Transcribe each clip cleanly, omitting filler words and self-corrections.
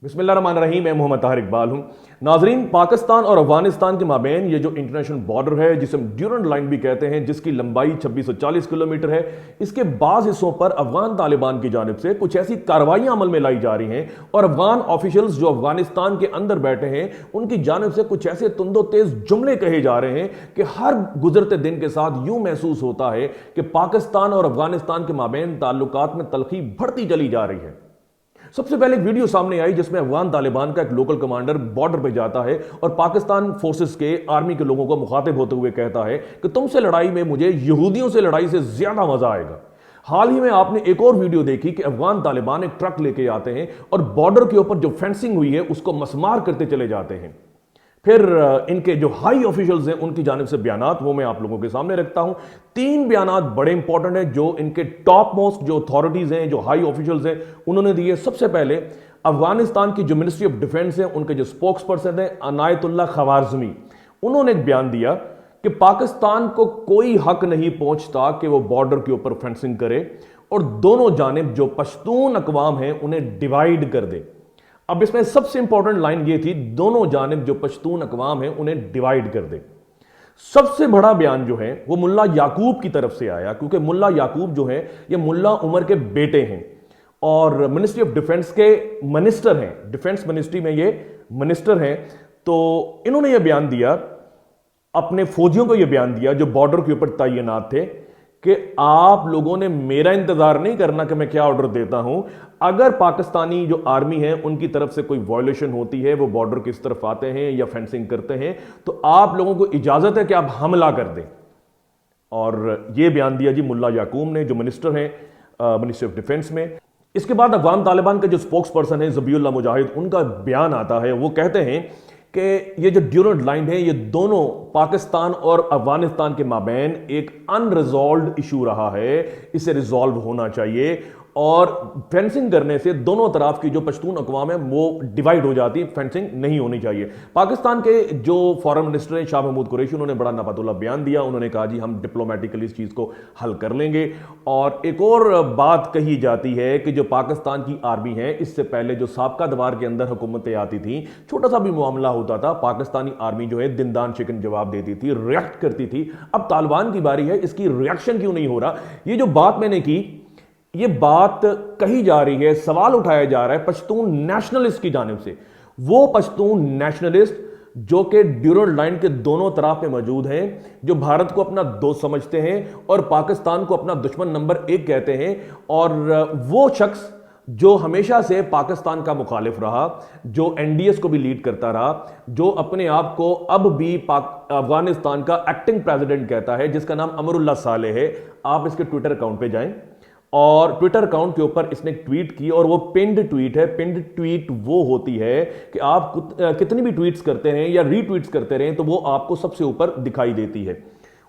बिस्मिल्लाहिर्रहमानिर्रहीम। मैं मोहम्मद ताहिर इकबाल हूं। नाजरीन, पाकिस्तान और अफगानिस्तान के माबेन ये जो इंटरनेशनल बॉर्डर है, जिसे हम ड्यूरेंट लाइन भी कहते हैं, जिसकी लंबाई 2640 किलोमीटर है, इसके बाज़ हिस्सों पर अफगान तालिबान की जानिब से कुछ ऐसी कार्रवाइयां अमल में लाई जा रही हैं और अफगान ऑफिशियल्स जो अफगानिस्तान के अंदर बैठे हैं उनकी जानिब से कुछ ऐसे तुंदो तेज जुमले कहे जा रहे हैं कि हर गुजरते दिन के साथ यूं महसूस होता है कि पाकिस्तान और अफगानिस्तान के माबेन ताल्लुकात में तलखी बढ़ती चली जा रही है। सबसे पहले एक वीडियो सामने आई जिसमें अफगान तालिबान का एक लोकल कमांडर बॉर्डर पे जाता है और पाकिस्तान फोर्सेस के आर्मी के लोगों को मुखातिब होते हुए कहता है कि तुमसे लड़ाई में मुझे यहूदियों से लड़ाई से ज्यादा मजा आएगा। हाल ही में आपने एक और वीडियो देखी कि अफगान तालिबान एक ट्रक लेके आते हैं और बॉर्डर के ऊपर जो फेंसिंग हुई है उसको मसमार करते चले जाते हैं। फिर इनके जो हाई ऑफिशियल्स हैं उनकी जानिब से बयानात वो मैं आप लोगों के सामने रखता हूं। 3 बयानात बड़े इंपॉर्टेंट हैं जो इनके टॉप मोस्ट जो अथॉरिटीज हैं, जो हाई ऑफिशियल्स हैं, उन्होंने दिए। सबसे पहले अफगानिस्तान की जो मिनिस्ट्री ऑफ डिफेंस है उनके जो स्पोक्स पर्सन है अनायतुल्लाह खवारजमी, उन्होंने एक बयान दिया कि पाकिस्तान को कोई हक नहीं पहुंचता कि वो बॉर्डर के ऊपर फेंसिंग करे और दोनों जानिब जो पश्तून अकवाम है उन्हें डिवाइड कर दे। अब इसमें सबसे इंपॉर्टेंट लाइन ये थी, दोनों जानिब जो पश्तून अकवाम है उन्हें डिवाइड कर दे। सबसे बड़ा बयान जो है वो मुल्ला याकूब की तरफ से आया, क्योंकि मुल्ला याकूब जो है ये मुल्ला उमर के बेटे हैं और मिनिस्ट्री ऑफ डिफेंस के मिनिस्टर हैं, डिफेंस मिनिस्ट्री में ये मिनिस्टर हैं। तो इन्होंने ये बयान दिया, अपने फौजियों को यह बयान दिया जो बॉर्डर के ऊपर तैनात थे कि आप लोगों ने मेरा इंतजार नहीं करना कि मैं क्या ऑर्डर देता हूं। अगर पाकिस्तानी जो आर्मी है उनकी तरफ से कोई वायलेशन होती है, वो बॉर्डर किस तरफ आते हैं या फेंसिंग करते हैं, तो आप लोगों को इजाजत है कि आप हमला कर दें। और यह बयान दिया जी मुल्ला याकूब ने, जो मिनिस्टर हैं मिनिस्ट्री ऑफ डिफेंस में। इसके बाद अफगान तालिबान के जो स्पोक्स पर्सन है ज़बीउल्लाह मुजाहिद, उनका बयान आता है। वो कहते हैं कि ये जो ड्यूरेंट लाइन है ये दोनों पाकिस्तान और अफगानिस्तान के माबैन एक अनरिजॉल्व्ड इशू रहा है, इसे रिजॉल्व होना चाहिए और फेंसिंग करने से दोनों तरफ की जो पश्तून अकवाम है वो डिवाइड हो जाती है, फेंसिंग नहीं होनी चाहिए। पाकिस्तान के जो फॉरेन मिनिस्टर हैं शाह महमूद कुरैशी, उन्होंने बड़ा नापतुल्ला बयान दिया। उन्होंने कहा जी हम डिप्लोमेटिकली इस चीज़ को हल कर लेंगे। और एक और बात कही जाती है कि जो पाकिस्तान की आर्मी है, इससे पहले जो साबका दवार के अंदर हुकूमतें आती थी, छोटा सा भी मामला होता था, पाकिस्तानी आर्मी जो है दिनदान चिकन जवाब देती थी, रिएक्ट करती थी। अब तालिबान की बारी है, इसकी रिएक्शन क्यों नहीं हो रहा? ये जो बात मैंने की, ये बात कही जा रही है, सवाल उठाया जा रहा है पश्तून नेशनलिस्ट की जानिब से। वो पश्तून नेशनलिस्ट जो कि ड्यूरेंट लाइन के दोनों तरफ में मौजूद हैं, जो भारत को अपना दोस्त समझते हैं और पाकिस्तान को अपना दुश्मन नंबर 1 कहते हैं, और वो शख्स जो हमेशा से पाकिस्तान का मुखालिफ रहा, जो एनडीएस को भी लीड करता रहा, जो अपने आप को अब भी अफगानिस्तान का एक्टिंग प्रेसिडेंट कहता है, जिसका नाम अमरुल्लाह सालेह है। आप इसके ट्विटर अकाउंट पे जाएं और ट्विटर अकाउंट के ऊपर इसने ट्वीट की, और वो पिंड ट्वीट है। पिंड ट्वीट वो होती है कि आप कितनी भी ट्वीट्स करते हैं या रीट्वीट्स करते रहें तो वो आपको सबसे ऊपर दिखाई देती है।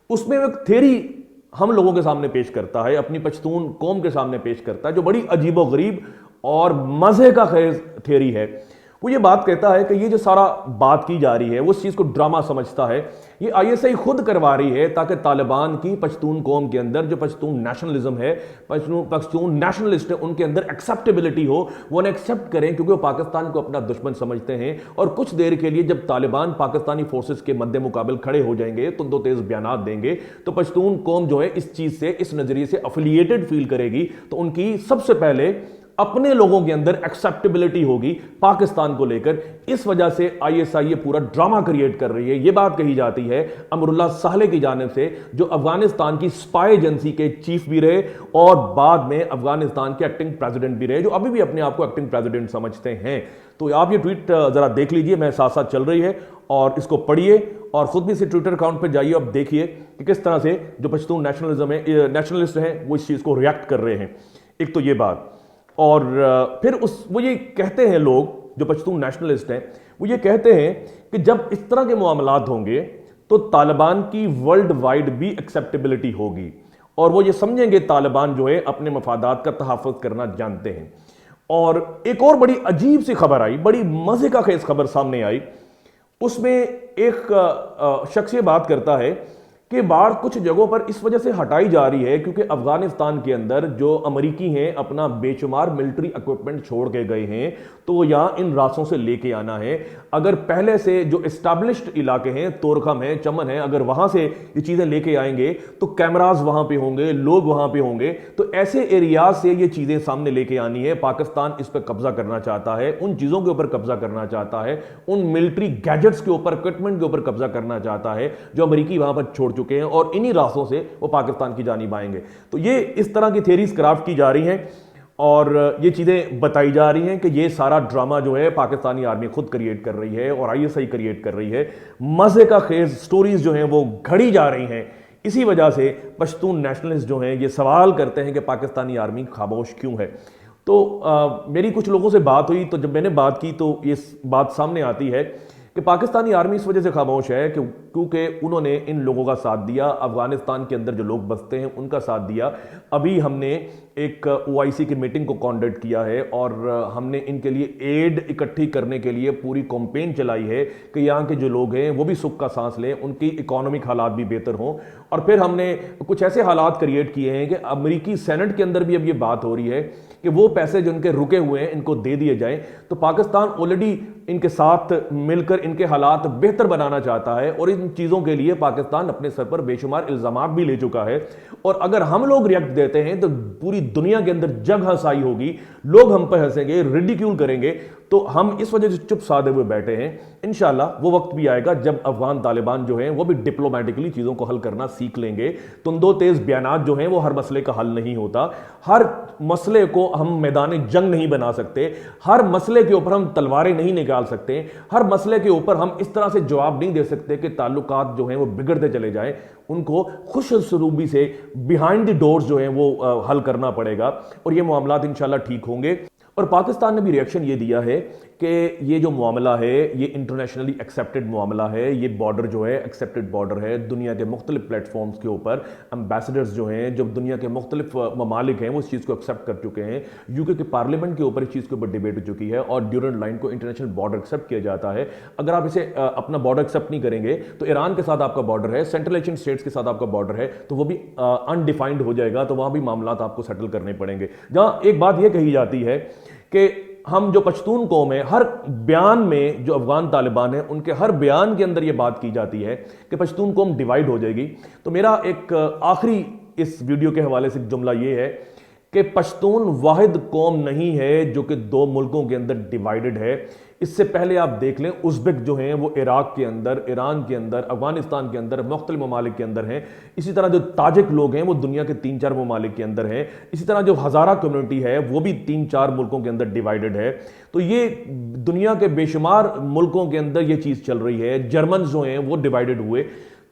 उसमें एक थ्योरी हम लोगों के सामने पेश करता है, अपनी पश्तून कौम के सामने पेश करता है, जो बड़ी अजीबोगरीब और मजे का खेज थ्योरी है। वो ये बात कहता है कि ये जो सारा बात की जा रही है वो उस चीज़ को ड्रामा समझता है। ये आईएसआई खुद करवा रही है ताकि तालिबान की पश्तून कौम के अंदर जो पश्तून नेशनलिज्म है, पश्तून नेशनलिस्ट है, उनके अंदर एक्सेप्टेबिलिटी हो, वो उन्हें एक्सेप्ट करें, क्योंकि वो पाकिस्तान को अपना दुश्मन समझते हैं। और कुछ देर के लिए जब तालिबान पाकिस्तानी फोर्सेस के मद्दे मुकाबल खड़े हो जाएंगे, तो दो तेज बयान देंगे, तो पश्तून कौम जो है इस चीज़ से, इस नज़रिए से अफिलिएटेड फील करेगी। तो उनकी सबसे पहले अपने लोगों के अंदर एक्सेप्टेबिलिटी होगी पाकिस्तान को लेकर। इस वजह से आईएसआई ये पूरा ड्रामा क्रिएट कर रही है। ये बात कही जाती है अमरुल्लाह सालेह की जानिब से, जो अफगानिस्तान की स्पाई एजेंसी के चीफ भी रहे और बाद में अफगानिस्तान के एक्टिंग प्रेसिडेंट भी रहे, जो अभी भी अपने आप को एक्टिंग प्रेसिडेंट समझते हैं। तो आप ये ट्वीट जरा देख लीजिए, मैं साथ साथ चल रही है, और इसको पढ़िए और खुद भी इसे ट्विटर अकाउंट पर जाइए। अब देखिए कि किस तरह से जो पश्तून नेशनलिज्म है, नेशनलिस्ट हैं, वो इस चीज़ को रिएक्ट कर रहे हैं। एक तो ये बात, और फिर वो ये कहते हैं, लोग जो पश्तून नेशनलिस्ट हैं वो ये कहते हैं कि जब इस तरह के मामलात होंगे तो तालिबान की वर्ल्ड वाइड भी एक्सेप्टेबिलिटी होगी, और वो ये समझेंगे तालिबान जो है अपने मफादात का तहफ़्फ़ुज़ करना जानते हैं। और एक और बड़ी अजीब सी खबर आई, बड़ी मज़े का खेज खबर सामने आई। उसमें एक शख्स ये बात करता है कि बाढ़ कुछ जगहों पर इस वजह से हटाई जा रही है क्योंकि अफगानिस्तान के अंदर जो अमरीकी हैं अपना बेशुमार मिलिट्री इक्विपमेंट छोड़ के गए हैं, तो वो यहां इन रास्तों से लेके आना है। अगर पहले से जो एस्टैब्लिश्ड इलाके हैं, तोरखम है, चमन है, अगर वहां से ये चीजें लेके आएंगे तो कैमराज वहां पे होंगे, लोग वहां पे होंगे, तो ऐसे एरियाज से ये चीजें सामने लेके आनी है। पाकिस्तान इस पर कब्जा करना चाहता है, उन चीजों के ऊपर कब्जा करना चाहता है, उन मिलिट्री गैजेट्स के ऊपर, इक्विपमेंट के ऊपर कब्जा करना चाहता है जो अमरीकी वहां पर छोड़ चुके हैं, और इन्हीं रास्तों से वो पाकिस्तान की जानिब आएंगे। तो ये इस तरह की थ्योरीज क्राफ्ट की जा रही हैं और ये चीजें बताई जा रही हैं कि ये सारा ड्रामा जो है पाकिस्तानी आर्मी खुद क्रिएट कर रही है और आईएसआई क्रिएट कर रई है। मजे का खेज स्टोरीज जो हैं वो घड़ी जा रही हैं। इसी वजह से पश्तून नेशनलिस्ट जो हैं ये सवाल करते हैं कि पाकिस्तानी आर्मी खामोश क्यों है। तो मेरी कुछ लोगों से बात हुई, तो जब मैंने बात की तो ये बात सामने आती है कि पाकिस्तानी आर्मी इस वजह से खामोश है क्योंकि उन्होंने इन लोगों का साथ दिया, अफगानिस्तान के अंदर जो लोग बसते हैं उनका साथ दिया। अभी हमने एक ओआईसी की मीटिंग को कॉन्डक्ट किया है और हमने इनके लिए एड इकट्ठी करने के लिए पूरी कैंपेन चलाई है कि यहाँ के जो लोग हैं वो भी सुख का सांस लें, उनकी इकोनॉमिक हालात भी बेहतर हों। और फिर हमने कुछ ऐसे हालात क्रिएट किए हैं कि अमेरिकी सेनेट के अंदर भी अब ये बात हो रही है कि वो पैसे जो इनके रुके हुए हैं इनको दे दिए जाएं। तो पाकिस्तान ऑलरेडी इनके साथ मिलकर इनके हालात बेहतर बनाना चाहता है और इन चीजों के लिए पाकिस्तान अपने सर पर बेशुमार इल्जामात भी ले चुका है। और अगर हम लोग रिएक्ट देते हैं तो पूरी दुनिया के अंदर जग हंसाई होगी, लोग हम पर हंसेंगे, रिडिक्यूल करेंगे। तो हम इस वजह से चुप साधे हुए बैठे हैं। इंशाल्लाह वो वक्त भी आएगा जब अफगान तालिबान जो हैं वो भी डिप्लोमेटिकली चीजों को हल करना सीख लेंगे। तुंदो तेज बयानात जो हैं वो हर मसले का हल नहीं होता। हर मसले को हम मैदान जंग नहीं बना सकते, हर मसले के ऊपर हम तलवारें नहीं निकाल सकते, हर मसले के ऊपर हम इस तरह से जवाब नहीं दे सकते कि ताल्लुकात जो हैं वो बिगड़ते चले जाएं। उनको खुश सरूबी से बिहाइंड द डोर्स जो हैं वो हल करना पड़ेगा और ये मामलात इंशाल्लाह ठीक होंगे। और पाकिस्तान ने भी रिएक्शन ये दिया है कि ये जो मामला है ये इंटरनेशनली एक्सेप्टेड मामला है, ये बॉर्डर जो है एक्सेप्टेड बॉर्डर है। दुनिया के मुख्तलिफ प्लेटफॉर्म्स के ऊपर एम्बेसडर्स जो हैं, जब दुनिया के मुख्तलिफ ममालिक हैं वो इस चीज़ को एक्सेप्ट कर चुके हैं। यूके के पार्लियामेंट के ऊपर इस चीज़ के ऊपर डिबेट हो चुकी है और ड्यूरेंट लाइन को इंटरनेशनल बॉर्डर एक्सेप्ट किया जाता है। अगर आप इसे अपना बॉर्डर एक्सेप्ट नहीं करेंगे तो ईरान के साथ आपका बॉर्डर है, सेंट्रल एशियन स्टेट्स के साथ आपका बॉर्डर है, तो वो भी अनडिफाइंड हो जाएगा। तो वहाँ भी मामला आपको सेटल करने पड़ेंगे। जहाँ एक बात यह कही जाती है कि हम जो पश्तून कौम है, हर बयान में जो अफगान तालिबान है उनके हर बयान के अंदर यह बात की जाती है कि पश्तून कौम डिवाइड हो जाएगी। तो मेरा एक आखिरी इस वीडियो के हवाले से जुमला यह है कि पश्तून वाहिद कौम नहीं है जो कि दो मुल्कों के अंदर डिवाइडेड है। इससे पहले आप देख लें, उज़्बेक जो हैं वो इराक के अंदर, ईरान के अंदर, अफगानिस्तान के अंदर, मुख्तलिफ ममालिक के अंदर हैं। इसी तरह जो ताजिक लोग हैं वो दुनिया के 3-4 ममालिक के अंदर हैं। इसी तरह जो हज़ारा कम्युनिटी है वो भी 3-4 मुल्कों के अंदर डिवाइडेड है। तो ये दुनिया के बेशुमार मुल्कों के अंदर ये चीज़ चल रही है। जर्मन जो हैं वो डिवाइडेड हुए।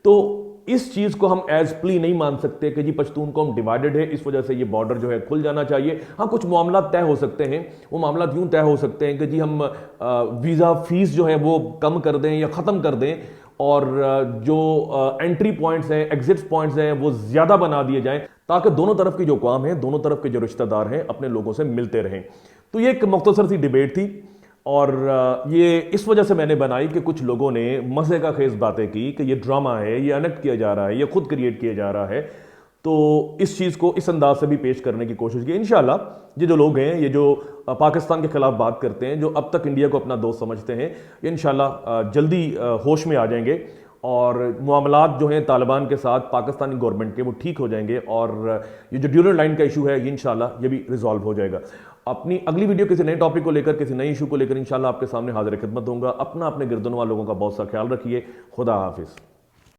तो इस चीज को हम एज प्ली नहीं मान सकते कि जी पश्तून कौम डिवाइडेड है, इस वजह से ये बॉर्डर जो है खुल जाना चाहिए। हाँ, कुछ मामला तय हो सकते हैं। वो मामला यूं तय हो सकते हैं कि जी हम वीज़ा फीस जो है वो कम कर दें या ख़त्म कर दें और जो एंट्री पॉइंट्स हैं, एग्जिट पॉइंट्स हैं वो ज़्यादा बना दिए जाएं ताकि दोनों तरफ की जो कौम है, दोनों तरफ के जो रिश्तेदार हैं अपने लोगों से मिलते रहें। तो ये एक मुख्तसर सी डिबेट थी और ये इस वजह से मैंने बनाई कि कुछ लोगों ने मज़े का खेज बातें की कि ये ड्रामा है, ये अनेक्ट किया जा रहा है, ये खुद क्रिएट किया जा रहा है। तो इस चीज़ को इस अंदाज से भी पेश करने की कोशिश की। इंशाल्लाह ये जो लोग हैं, ये जो पाकिस्तान के खिलाफ बात करते हैं, जो अब तक इंडिया को अपना दोस्त समझते हैं, ये इंशाल्लाह जल्दी होश में आ जाएंगे और मामलात जो हैं तालिबान के साथ पाकिस्तानी गवर्नमेंट के वो ठीक हो जाएंगे और ये जो ड्यूरेंट लाइन का इशू है ये इंशाल्लाह ये भी रिजॉल्व हो जाएगा। अपनी अगली वीडियो किसी नए टॉपिक को लेकर, किसी नए इशू को लेकर इंशाल्लाह आपके सामने हाजिर खिदमत दूंगा। अपना अपने गिरदनवा लोगों का बहुत सा ख्याल रखिए। खुदा हाफिज़।